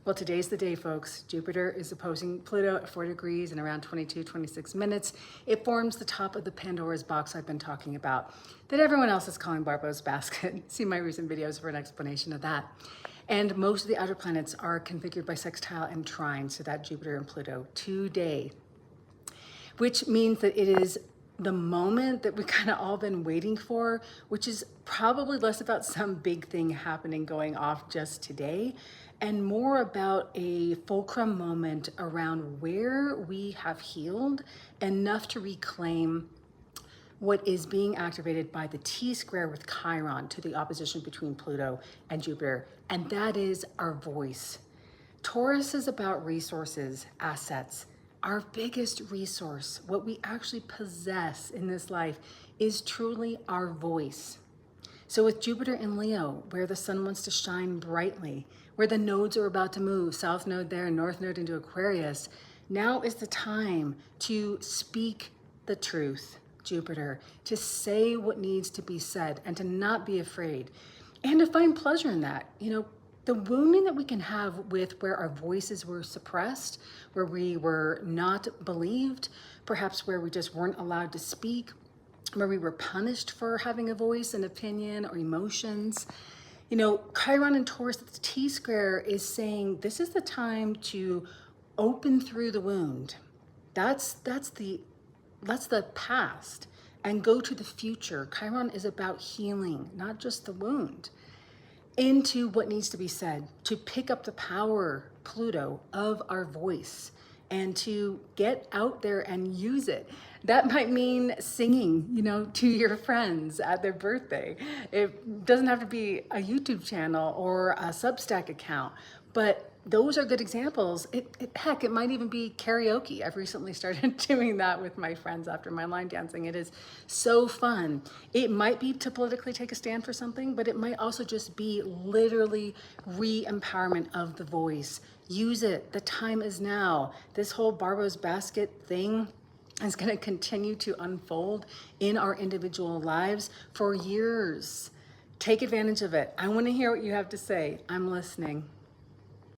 Well, today's the day, folks. Jupiter is opposing Pluto at 4 degrees in around 22, 26 minutes. It forms the top of the Pandora's box I've been talking about, that everyone else is calling Barbault's basket. See my recent videos for an explanation of that. And most of the outer planets are configured by sextile and trine, so that Jupiter and Pluto today, which means that it is the moment that we've kind of all been waiting for, which is probably less about some big thing happening going off just today, and more about a fulcrum moment around where we have healed enough to reclaim what is being activated by the T-square with Chiron to the opposition between Pluto and Jupiter, and that is our voice. Taurus is about resources, assets. Our biggest resource, what we actually possess in this life, is truly our voice. So with Jupiter in Leo, where the sun wants to shine brightly, where the nodes are about to move, south node there, north node into Aquarius, now is the time to speak the truth, Jupiter, to say what needs to be said and to not be afraid and to find pleasure in that. You know, the wounding that we can have with where our voices were suppressed, where we were not believed, perhaps where we just weren't allowed to speak, where we were punished for having a voice, an opinion, or emotions. You know, Chiron and Taurus, the T-square is saying this is the time to open through the wound. That's the past, and go to the future. Chiron is about healing, not just the wound, into what needs to be said, to pick up the power, Pluto, of our voice, and to get out there and use it. That might mean singing, you know, to your friends at their birthday. It doesn't have to be a YouTube channel or a Substack account, but those are good examples. Heck, it might even be karaoke. I've recently started doing that with my friends after my line dancing. It is so fun. It might be to politically take a stand for something, but it might also just be literally re-empowerment of the voice. Use it. The time is now. This whole Barbault's basket thing is going to continue to unfold in our individual lives for years. Take advantage of it. I want to hear what you have to say. I'm listening.